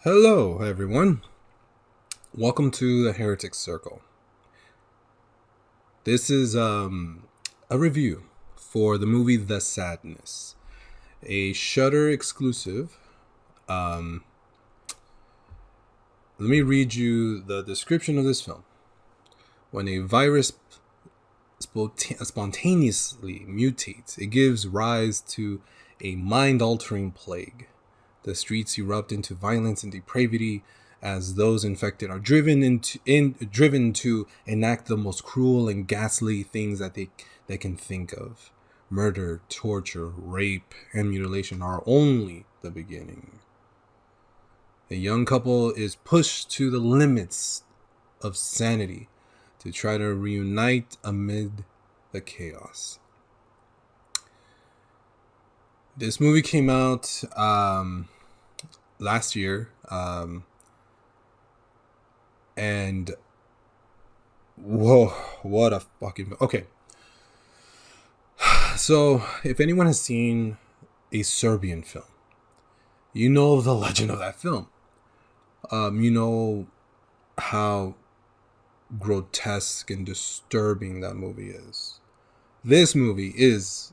Hello, everyone. Welcome to the Heretic Circle. This is a review for the movie The Sadness, a Shudder exclusive. Um, Let me read you the description of this film. When a virus spontaneously mutates, it gives rise to a mind-altering plague. The streets erupt into violence and depravity as those infected are driven to enact the most cruel and ghastly things that they can think of. Murder, torture, rape, and mutilation are only the beginning. A young couple is pushed to the limits of sanity to try to reunite amid the chaos. This movie came out last year, and whoa, what a fucking... Okay. So, if anyone has seen a Serbian film, you know the legend of that film. You know how grotesque and disturbing that movie is. This movie is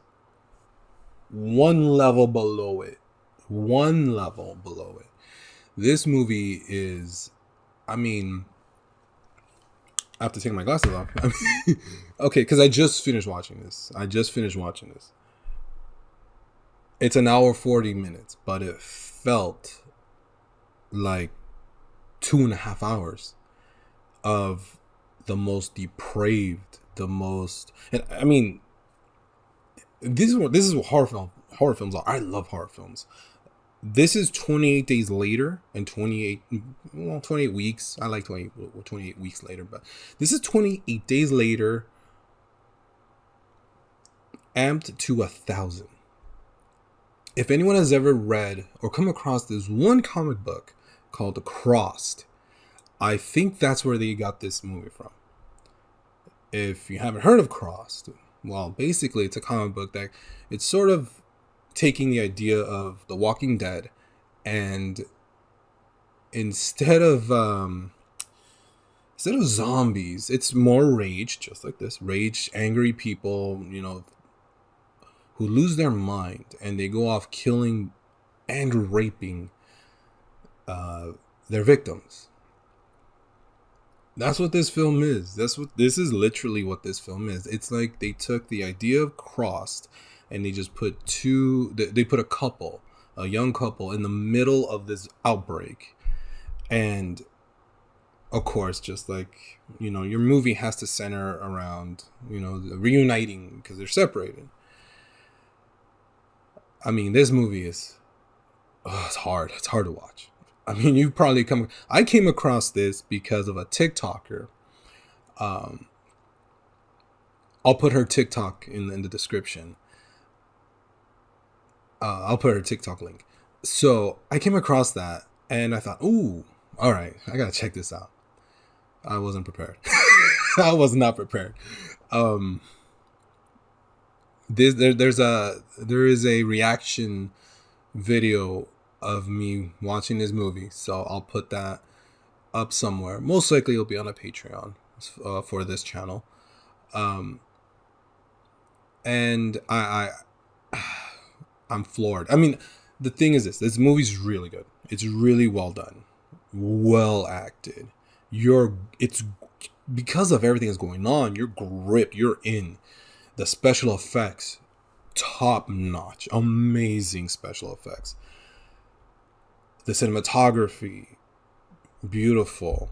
one level below it. One level below it. This movie is, I have to take my glasses off. Okay, because I just finished watching this. It's an hour 40 minutes, but it felt like 2.5 hours of the most depraved, and this is what horror films are. I love horror films. This is 28 days later and 28 weeks. I like 28 weeks later, but this is 28 days later amped to 1,000. If anyone has ever read or come across this one comic book called The Crossed, I think that's where they got this movie from. If you haven't heard of Crossed, well, basically it's a comic book that it's sort of taking the idea of The Walking Dead, and instead of zombies, it's more rage, just like this. Rage, angry people, who lose their mind and they go off killing and raping their victims. That's what this film is. This is literally what this film is. It's like they took the idea of Crossed and they just put a young couple in the middle of this outbreak. And of course, just like, your movie has to center around, reuniting because they're separated. This movie is, it's hard. It's hard to watch. You probably I came across this because of a TikToker. I'll put her TikTok in the description. I'll put her TikTok link. So I came across that and I thought, ooh, all right, I gotta check this out. I wasn't prepared. I was not prepared. There is a reaction video of me watching this movie, so I'll put that up somewhere. Most likely it'll be on a Patreon for this channel. And I'm floored. The thing is this movie's really good. It's really well done, well acted. It's because of everything that's going on, you're gripped, you're in. The special effects, top notch, amazing special effects. The cinematography, beautiful.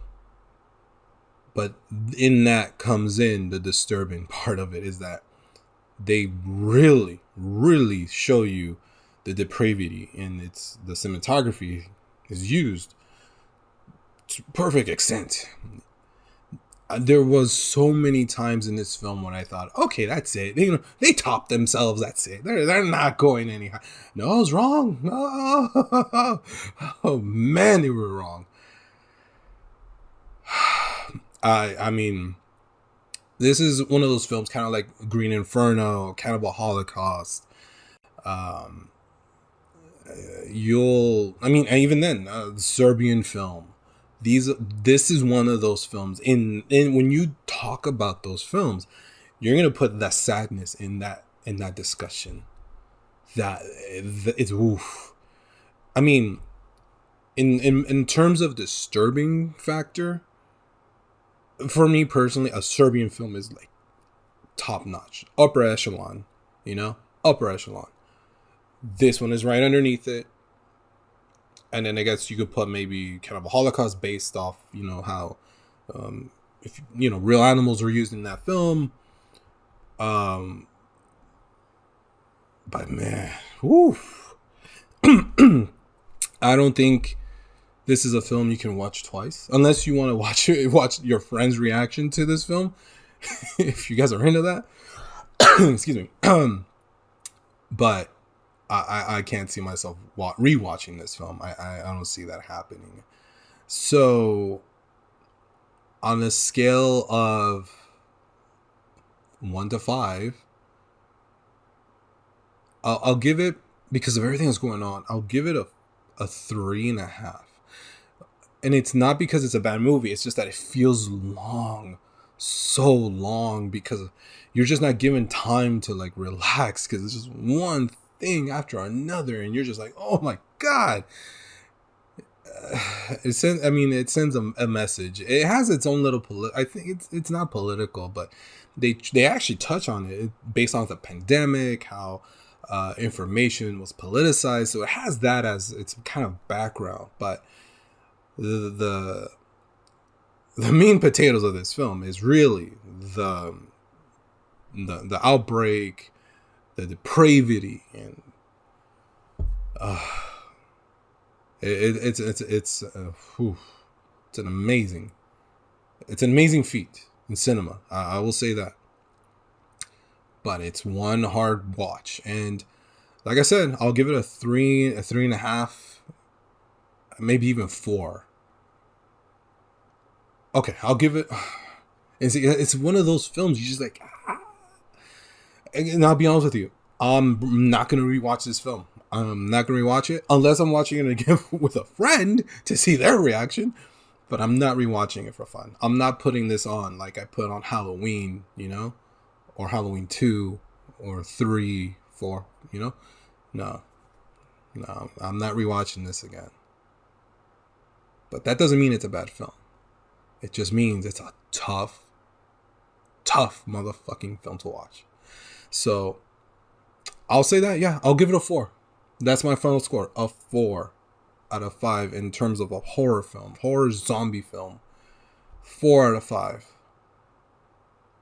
But in that comes in the disturbing part of it, is that they really, really show you the depravity, and the cinematography is used to perfect extent. There was so many times in this film when I thought, okay, that's it. They topped themselves. That's it. They're not going any higher. No, I was wrong. No. Oh man, they were wrong. This is one of those films, kind of like Green Inferno, Cannibal Holocaust, I mean, even then, the Serbian film. This is one of those films. In when you talk about those films, you're gonna put that sadness in that discussion. That it's oof. I mean, in terms of disturbing factor, for me personally, a Serbian film is like top notch, upper echelon. You know, upper echelon. This one is right underneath it. And then I guess you could put maybe kind of a Holocaust based off, you know, how, if you know, real animals were used in that film. But man, woof. I don't think this is a film you can watch twice, unless you want to watch your friend's reaction to this film. If you guys are into that, excuse me. But I can't see myself rewatching this film. I don't see that happening. So, on a scale of 1 to 5, I'll give it, because of everything that's going on, I'll give it a 3.5. And it's not because it's a bad movie. It's just that it feels long, so long, because you're just not given time to like relax, because it's just one thing after another, and you're just like, oh my god. It sends a message. It has its own little I think it's not political, but they actually touch on it based on the pandemic, how information was politicized, so it has that as its kind of background. But the meat and potatoes of this film is really the outbreak, the depravity, and it's an amazing feat in cinema. I will say that. But it's one hard watch, and like I said, I'll give it a 3.5, maybe even 4. Okay, I'll give it. It's one of those films you just like. And I'll be honest with you, I'm not gonna rewatch this film. I'm not gonna rewatch it unless I'm watching it again with a friend to see their reaction. But I'm not rewatching it for fun. I'm not putting this on like I put on Halloween, you know, or Halloween 2 or 3, 4, you know. No, I'm not rewatching this again. But that doesn't mean it's a bad film. It just means it's a tough motherfucking film to watch. So I'll say that, yeah, I'll give it a 4. That's my final score, a 4 out of 5 in terms of a horror film, horror zombie film. 4 out of 5.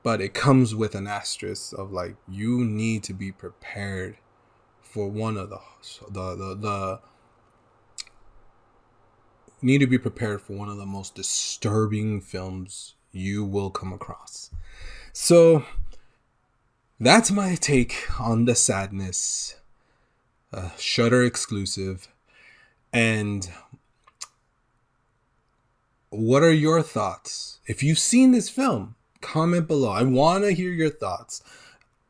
But it comes with an asterisk of like, you need to be prepared for one of the need to be prepared for one of the most disturbing films you will come across. So that's my take on The Sadness, Shudder exclusive. And what are your thoughts? If you've seen this film, comment below. I want to hear your thoughts.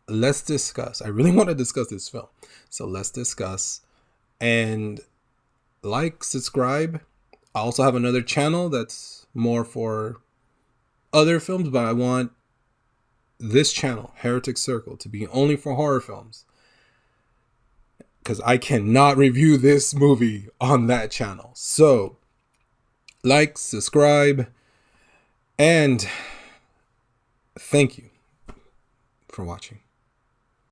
Let's discuss. I really want to discuss this film. So let's discuss. And like, subscribe. I also have another channel that's more for other films, but I want this channel, Heretic Circle, to be only for horror films, because I cannot review this movie on that channel. So like, subscribe, and thank you for watching.